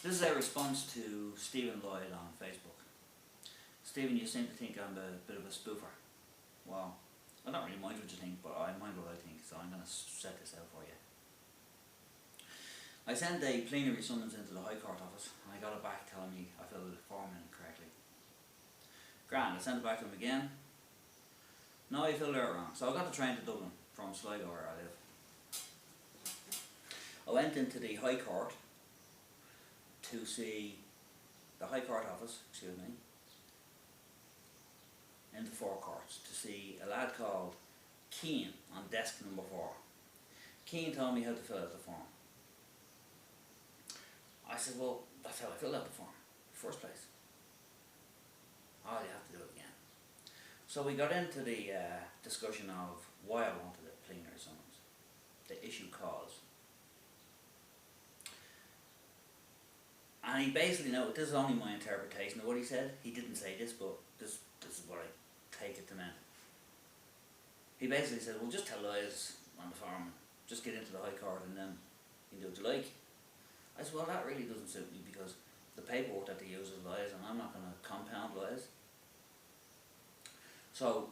This is a response to Stephen Lloyd on Facebook. Stephen, you seem to think I'm a bit of a spoofer. Well, I don't really mind what you think, but I mind what I think, so I'm going to set this out for you. I sent a plenary summons into the High Court office, and I got it back telling me I filled the form in correctly. Grand, I sent it back to him again. No, I filled it out wrong. So I got the train to Dublin from Sligo, where I live. I went into the High Court to see the High Court office, in the Four Courts, to see a lad called Keane on desk number 4. Keane told me how to fill out the form. I said, well, that's how I filled out the form, in the first place. Oh, you have to do it again. So we got into the discussion of why I wanted a plenary summons, the issue cause. And he basically, now this is only my interpretation of what he said. He didn't say this, but this is what I take it to mean. He basically said, well, just tell lies on the form, just get into the High Court and then you can do what you like. I said, well, that really doesn't suit me because the paperwork that they use is lies and I'm not going to compound lies. So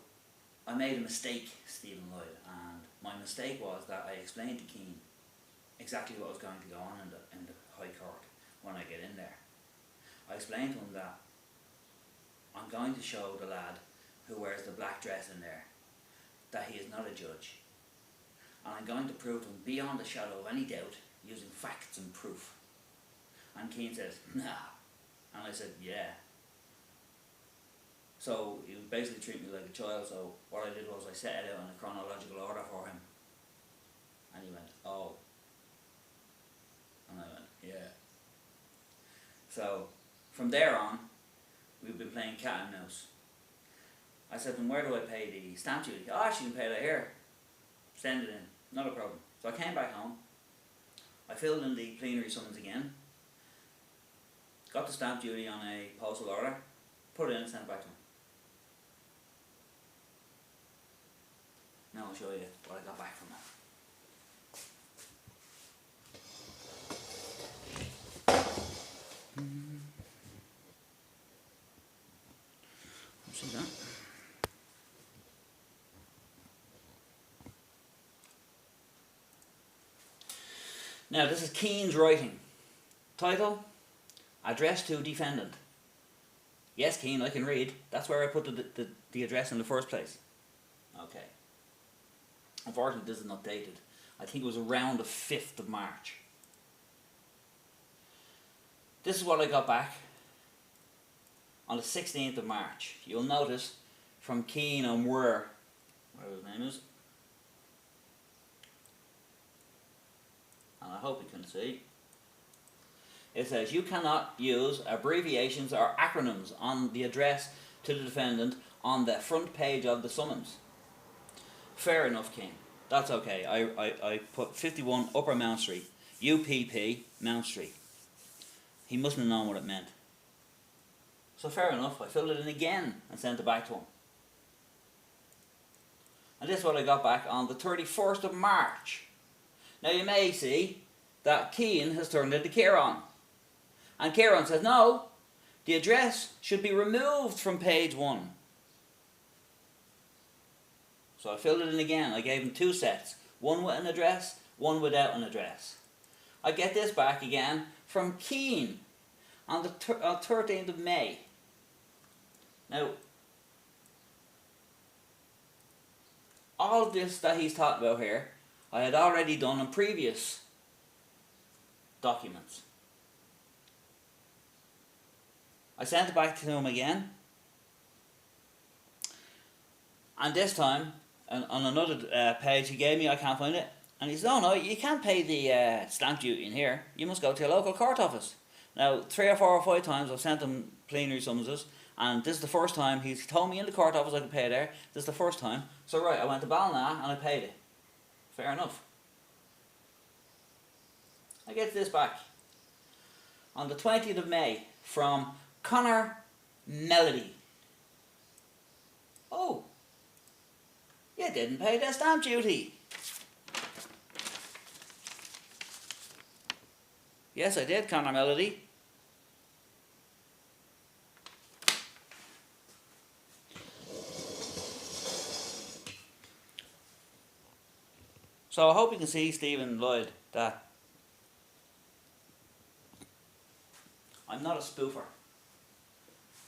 I made a mistake, Stephen Lloyd, and my mistake was that I explained to Keane exactly what was going to go on in the High Court when I get in there. I explained to him that I'm going to show the lad who wears the black dress in there that he is not a judge. And I'm going to prove to him beyond a shadow of any doubt using facts and proof. And Keane says, nah. And I said, yeah. So he would basically treat me like a child, so what I did was I set it out in a chronological order for him. And he went, oh. And I went, yeah. So from there on, we've been playing cat and mouse. I said, then where do I pay the stamp duty? Oh, she can pay that here. Send it in, not a problem. So I came back home. I filled in the plenary summons again. Got the stamp duty on a postal order. Put it in and sent it back to him. Now I'll show you what I got back from that. See that? Now this is Keane's writing. Title, address to defendant. Yes, Keane, I can read. That's where I put the address in the first place. Okay. Unfortunately, this is not dated. I think it was around the 5th of March. This is what I got back on the 16th of March. You'll notice from Keane on whatever his name is, and I hope you can see, it says you cannot use abbreviations or acronyms on the address to the defendant on the front page of the summons. Fair enough, Keane. That's okay. I put 51 Upper Mount Street, UPP Mount Street. He mustn't have known what it meant. So fair enough, I filled it in again and sent it back to him. And this is what I got back on the 31st of March. Now you may see that Keane has turned into Kieran. And Kieran says, no, the address should be removed from page 1. So I filled it in again. I gave him 2 sets. One with an address, one without an address. I get this back again from Keane on the 13th of May. Now, all of this that he's talking about here, I had already done in previous documents. I sent it back to him again. And this time, on another page he gave me, I can't find it. And he said, oh no, you can't pay the stamp duty in here. You must go to a local court office. Now, 3 or 4 or 5 times I've sent him plenary summonses. And this is the first time he's told me in the court office I could pay there. This is the first time. So right, I went to Ballina and I paid it. Fair enough. I get this back on the 20th of May from Connor Melody. Oh, you didn't pay the stamp duty. Yes, I did, Connor Melody. So I hope you can see, Stephen Lloyd, that I'm not a spoofer,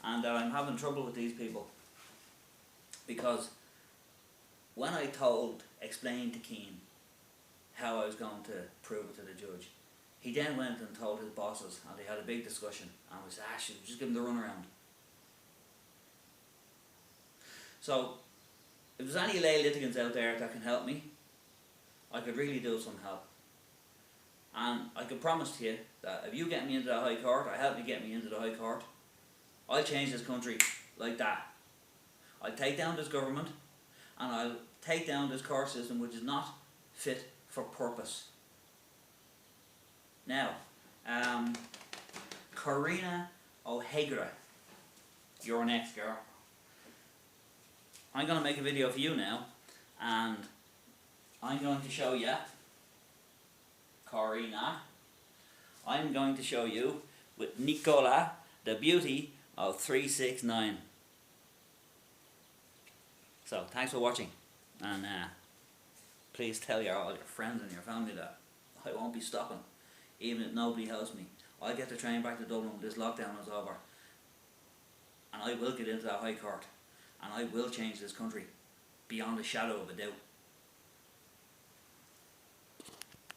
and that I'm having trouble with these people, because when I explained to Keane how I was going to prove it to the judge, he then went and told his bosses, and they had a big discussion, and we said, actually, just give him the runaround. So, if there's any lay litigants out there that can help me, I could really do some help. And I can promise to you that if you get me into the High Court, or help me get me into the High Court, I'll change this country like that. I'll take down this government, and I'll take down this court system which is not fit for purpose. Now, Corrina O'Hagra, you're next, girl. I'm going to make a video for you now, and I'm going to show you, Corrina, I'm going to show you with Nicola, the beauty of 369. So, thanks for watching, and please tell all your friends and your family that I won't be stopping, even if nobody helps me. I'll get the train back to Dublin when this lockdown is over, and I will get into that High Court, and I will change this country beyond a shadow of a doubt.